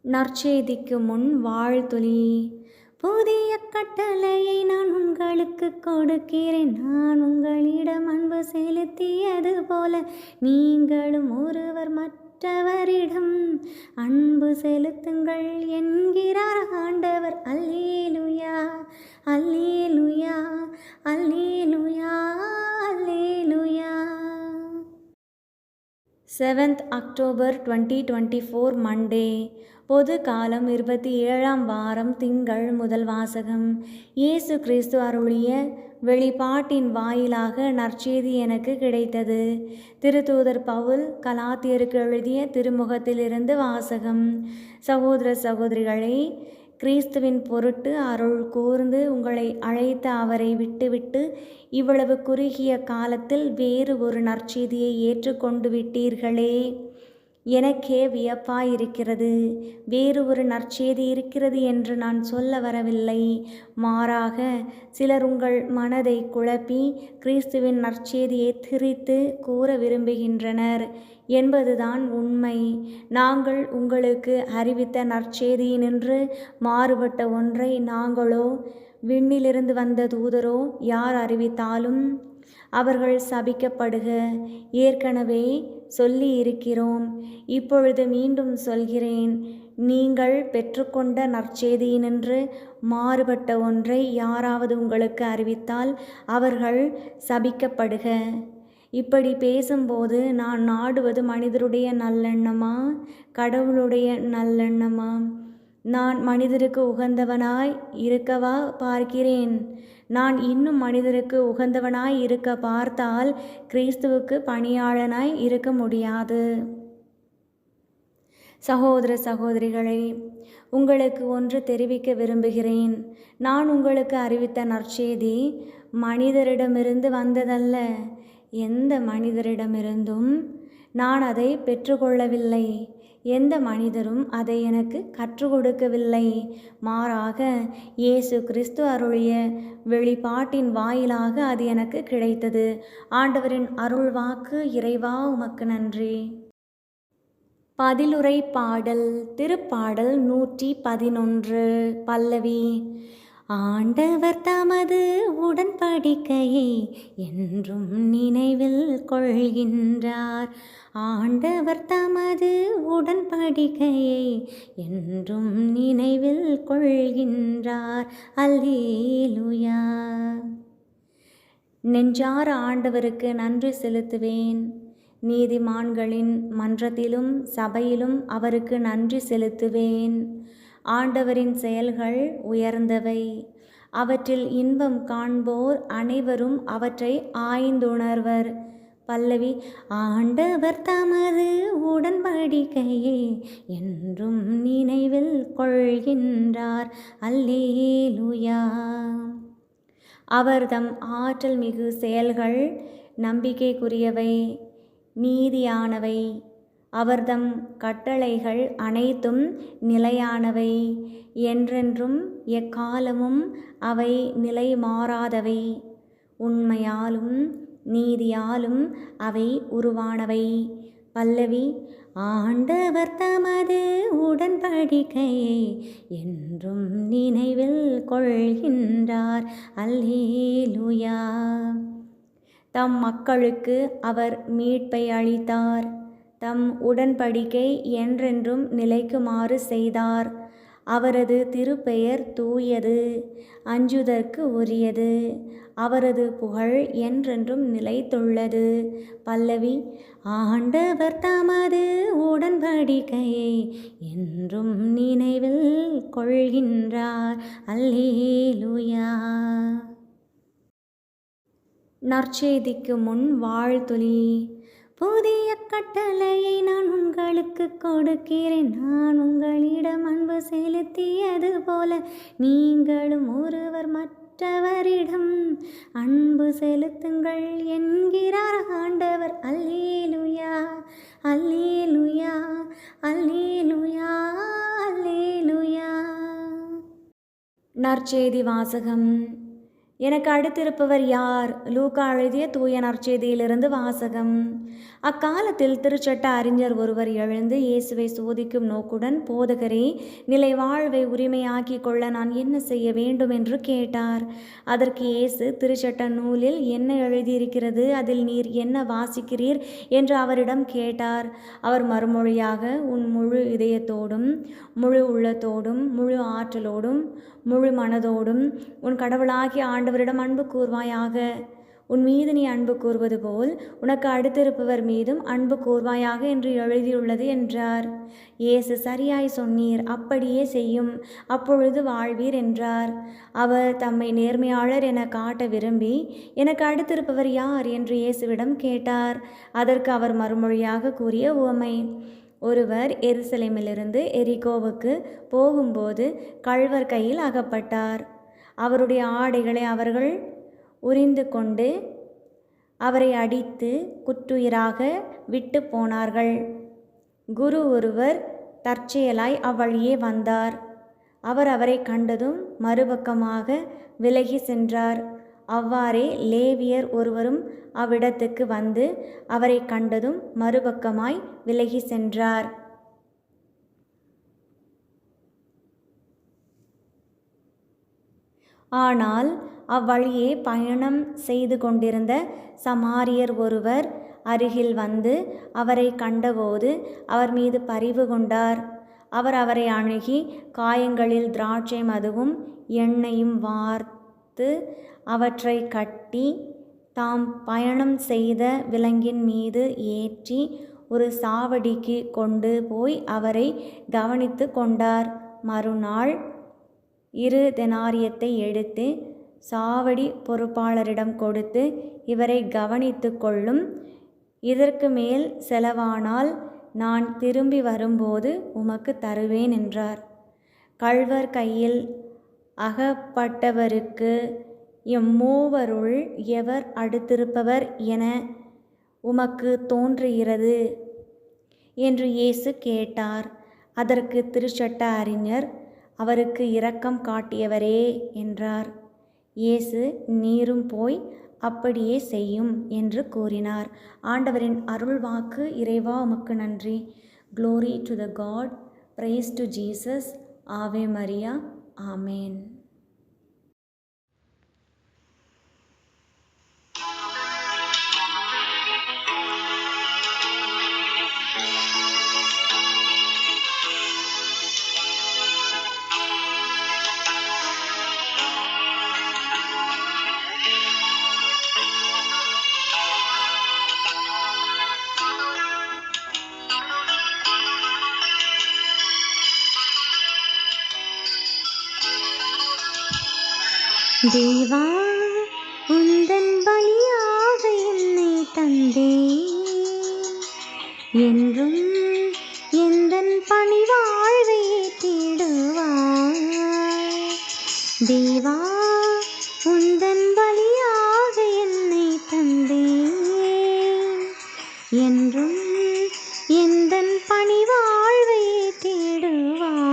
நற்செய்திக்கு முன் வாழ்த்துளி. புதிய கட்டளையை நான் உங்களுக்கு கொடுக்கிறேன், நான் உங்களிடம் அன்பு செலுத்தியது போல நீங்களும் ஒருவர் மற்றவரிடம் அன்பு செலுத்துங்கள் என்கிறார் ஆண்டவர். அல்லேலூயா, அல்லேலூயா, அல்லேலூயா, அல்லேலூயா. 7th October 2024 Monday. பொது காலம் 27ஆம் வாரம் திங்கள். முதல் வாசகம். இயேசு கிறிஸ்து அருளிய வெளிப்பாட்டின் வாயிலாக நற்செய்தி எனக்கு கிடைத்தது. திருத்தூதர் பவுல் கலாத்தியருக்கு எழுதிய திருமுகத்திலிருந்து வாசகம். சகோதர சகோதரிகளே, கிறிஸ்துவின் பொருட்டு அருள் கூர்ந்து உங்களை அழைத்த அவரை விட்டுவிட்டு இவ்வளவு குறுகிய காலத்தில் வேறு ஒரு நற்செய்தியை ஏற்றுக்கொண்டு விட்டீர்களே, எனக்கே வியப்பாயிருக்கிறது. வேறு ஒரு நற்செய்தி இருக்கிறது என்று நான் சொல்ல வரவில்லை. மாறாக சிலர் உங்கள் மனதை குழப்பி கிறிஸ்துவின் நற்செய்தியை திரித்து கூற விரும்புகின்றனர் என்பதுதான் உண்மை. நாங்கள் உங்களுக்கு அறிவித்த நற்செய்தியினின்று மாறுபட்ட ஒன்றை நாங்களோ விண்ணிலிருந்து வந்த தூதரோ யார் அறிவித்தாலும் அவர்கள் சபிக்கப்படுக. ஏற்கனவே சொல்லி இருக்கிறோம், இப்பொழுது மீண்டும் சொல்கிறேன். நீங்கள் பெற்றுக்கொண்ட நற்செய்தியினின்று மாறுபட்ட ஒன்றை யாராவது உங்களுக்கு அறிவித்தால் அவர்கள் சபிக்கப்படுக. இப்படி பேசும்போது நான் நாடுவது மனிதருடைய நல்லெண்ணமா, கடவுளுடைய நல்லெண்ணமா? நான் மனிதருக்கு உகந்தவனாய் இருக்கவா பார்க்கிறேன்? நான் இன்னும் மனிதருக்கு உகந்தவனாய் இருக்க பார்த்தால் கிறிஸ்துவுக்கு பணியாளனாய் இருக்க முடியாது. சகோதர சகோதரிகளே, உங்களுக்கு ஒன்று தெரிவிக்க விரும்புகிறேன். நான் உங்களுக்கு அறிவித்த நற்செய்தி மனிதரிடமிருந்து வந்ததல்ல. எந்த மனிதரிடமிருந்தும் நான் அதை பெற்றுக்கொள்ளவில்லை. எந்த மனிதரும் அதை எனக்கு கற்றுக் கொடுக்கவில்லை. மாறாக இயேசு கிறிஸ்து அருளிய வெளிப்பாட்டின் வாயிலாக அது எனக்கு கிடைத்தது. ஆண்டவரின் அருள் வாக்கு. இறைவா, உமக்கு நன்றி. பதிலுரை பாடல். திருப்பாடல் 111. பல்லவி. ஆண்டவர் தமது உடன்படிக்கையை என்றும் நினைவில் கொள்கின்றார். ஆண்டவர் தமது உடன்படிக்கையை என்றும் நினைவில் கொள்கின்றார். அல்லேலூயா. நெஞ்சார ஆண்டவருக்கு நன்றி செலுத்துவேன். நீதிமான்களின் மன்றத்திலும் சபையிலும் அவருக்கு நன்றி செலுத்துவேன். ஆண்டவரின் செயல்கள் உயர்ந்தவை, அவற்றில் இன்பம் காண்போர் அனைவரும் அவற்றை ஆய்ந்துணர்வர். பல்லவி. ஆண்டவர் தமது உடன்படிக்கையை என்றும் நினைவில் கொள்கின்றார். அல்லேலூயா. அவர்தம் ஆற்றல் மிகு செயல்கள் நம்பிக்கைக்குரியவை, நீதியானவை. அவர்தம் கட்டளைகள் அனைத்தும் நிலையானவை, என்றென்றும் எக்காலமும் அவை நிலை மாறாதவை. உண்மையாலும் நீதியாலும் அவை உருவானவை. பல்லவி. ஆண்டவர் தமது உடன்படிக்கையை என்றும் நினைவில் கொள்கின்றார். அல்லேலூயா. தம் மக்களுக்கு அவர் மீட்பை அளித்தார். தம் உடன்படிக்கை என்றென்றும் நிலைக்குமாறு செய்தார். அவரது திருப்பெயர் தூயது, அஞ்சுதற்கு உரியது. அவரது புகழ் என்றென்றும் நிலைத்துள்ளது. பல்லவி. ஆண்டவர் தமது உடன்படிக்கையை என்றும் நினைவில் கொள்கின்றார். அல்லேலூயா. நற்செய்திக்கு முன் வாழ்த்துளி. புதிய கட்டளையை நான் உங்களுக்கு கொடுக்கிறேன், நான் உங்களிடம் அன்பு செலுத்தியது போல நீங்களும் ஒருவர் மற்றவரிடம் அன்பு செலுத்துங்கள் என்கிறார் ஆண்டவர். அல்லேலூயா, அல்லேலூயா, அல்லேலூயா, அல்லேலூயா. நற்செய்தி வாசகம். எனக்கு அடுத்திருப்பவர் யார்? லூக்கா எழுதிய தூய நற்செய்தியிலிருந்து வாசகம். அக்காலத்தில் திருச்சட்ட அறிஞர் ஒருவர் எழுந்து இயேசுவை சோதிக்கும் நோக்குடன், போதகரே, நிலை வாழ்வை உரிமையாக்கிக் கொள்ள நான் என்ன செய்ய வேண்டும் என்று கேட்டார். அதற்கு இயேசு, திருச்சட்ட நூலில் என்ன எழுதியிருக்கிறது? அதில் நீர் என்ன வாசிக்கிறீர் என்று அவரிடம் கேட்டார். அவர் மறுமொழியாக, உன் முழு இதயத்தோடும் முழு உள்ளத்தோடும் முழு ஆற்றலோடும் முழு மனதோடும் உன் கடவுளாகிய ஆண்டவரிடம் அன்பு கூர்வாயாக. உன் மீது நீ அன்பு கூர்வது போல் உனக்கு அடுத்திருப்பவர் மீதும் அன்பு கூர்வாயாக என்று எழுதியுள்ளது என்றார். இயேசு, சரியாய் சொன்னீர், அப்படியே செய்யும், அப்பொழுது வாழ்வீர் என்றார். அவர் தம்மை நேர்மையாளர் என காட்ட விரும்பி, எனக்கு அடுத்திருப்பவர் யார் என்று இயேசுவிடம் கேட்டார். அதற்கு அவர் மறுமொழியாக கூறிய உவமை. ஒருவர் எருசலேமிலிருந்து எரிகோவுக்கு போகும்போது கள்வர் கையில் அகப்பட்டார். அவருடைய ஆடைகளை அவர்கள் உரிந்து கொண்டு அவரை அடித்து குற்றுயிராக விட்டு போனார்கள். குரு ஒருவர் தற்செயலாய் அவ்வழியே வந்தார். அவர் அவரை கண்டதும் மறுபக்கமாக விலகி சென்றார். அவ்வாறே லேவியர் ஒருவரும் அவ்விடத்துக்கு வந்து அவரை கண்டதும் மறுபக்கமாய் விலகி சென்றார். ஆனால் அவ்வழியே பயணம் செய்து கொண்டிருந்த சமாரியர் ஒருவர் அருகில் வந்து அவரை கண்டபோது அவர் மீது பரிவு கொண்டார். அவர் அவரை அணுகி காயங்களில் திராட்சை மதுவும் எண்ணெயும் வார்த்து அவற்றை கட்டி தாம் பயணம் செய்த விலங்கின் மீது ஏற்றி ஒரு சாவடிக்கு கொண்டு போய் அவரை கவனித்து கொண்டார். மறுநாள் 2 தெனாரியத்தை எடுத்து சாவடி பொறுப்பாளரிடம் கொடுத்து, இவரை கவனித்து கொள்ளும், இதற்கு மேல் செலவானால் நான் திரும்பி வரும்போது உமக்கு தருவேன் என்றார். கள்வர் கையில் அகப்பட்டவருக்கு, எம்மூவருள் எவர் அடுத்திருப்பவர் என உமக்கு தோன்றுகிறது என்று இயேசு கேட்டார். அதற்கு திருச்சட்ட அறிஞர், அவருக்கு இரக்கம் காட்டியவரே என்றார். இயேசு, நீரும் போய் அப்படியே செய்யும் என்று கூறினார். ஆண்டவரின் அருள்வாக்கு. இறைவா உமக்கு நன்றி. Glory to the God. Praise to Jesus. Ave Maria. Amen. தேவா, உந்தன் பலியாக என்னை தந்தேன், என்றும் எந்தன் பணிவாழ்வை தேடுவாய். தேவா, உந்தன் பலியாக என்னை தந்தேன், என்றும் எந்தன் பணிவாழ்வை தேடுவாய்.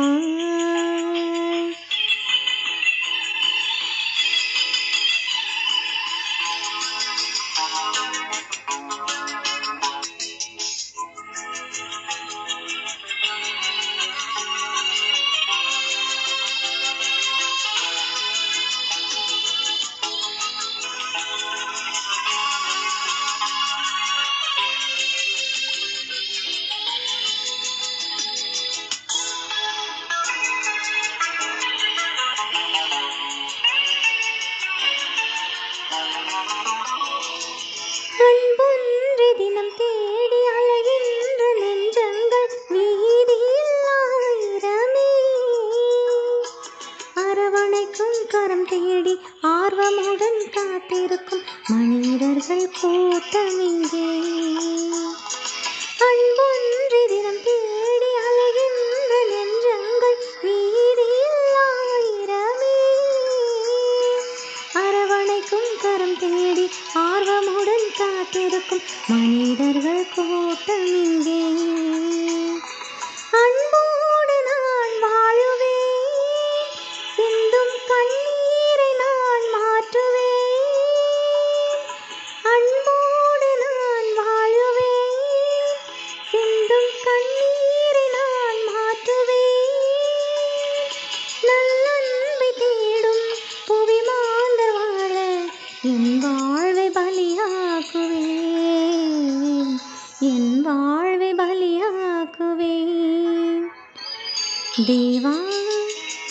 தேவா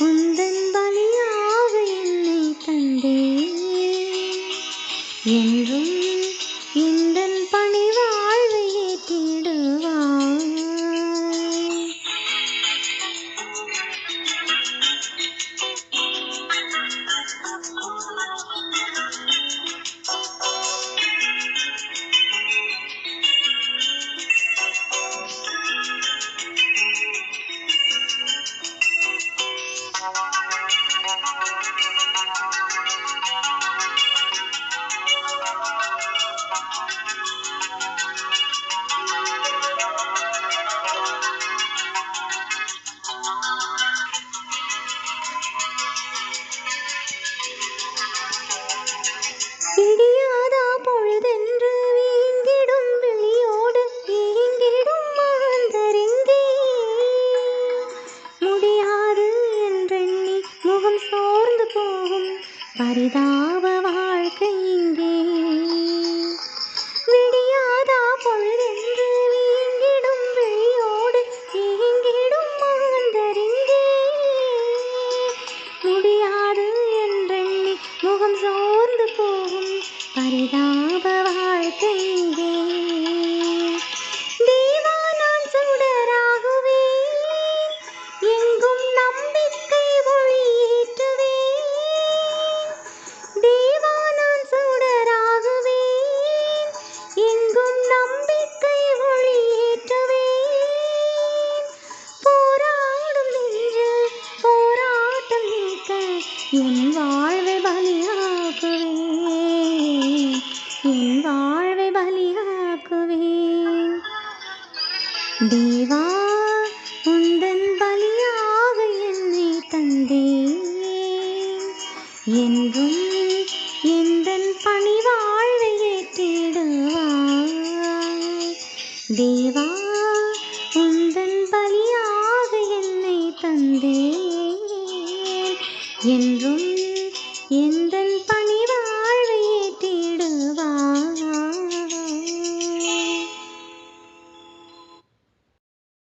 உந்தன் பலியாக என்னை தந்தேன், என்றும் இந்தன் பணி வாழ்வை ஏற்றிடுவாய். விடியாதா பொழுதென்று வீங்கிடும் விழியோடு ஏங்கிடும் மாந்தரெங்கே, முடியாது என்றெண்ணி முகம் சோர்ந்து போகும் பரிதாப வாழ்க்கை இங்கே. விடியாதா பொழுதென்று வீங்கிடும் விழியோடு ஏங்கிடும் மாந்தரெங்கே, முடியாது என்றெண்ணி முகம் சோர்ந்து போகும் பரிதாப வாழ்க்கை இங்கே. தேவா நான் சுடராகுவேன், எங்கும் நம்பிக்கை ஒளியேற்றுவேன். தேவா நான் சுடராகுவேன், எங்கும் நம்பிக்கை ஒளியேற்றுவேன். போராடும் நெஞ்சில் போராட்டம் நீக்க என் வாழ்வை பலியாக்குவேன், என் வாழ்வை பலியாக்குவேன். தேவா உந்தன் பலியாக என்னை தந்தேன், என்றும் எந்தன் பணி வாழ்வை ஏற்றிடுவாய். தேவா உந்தன் பலியாக என்னை தந்தேன், என்றும் எந்த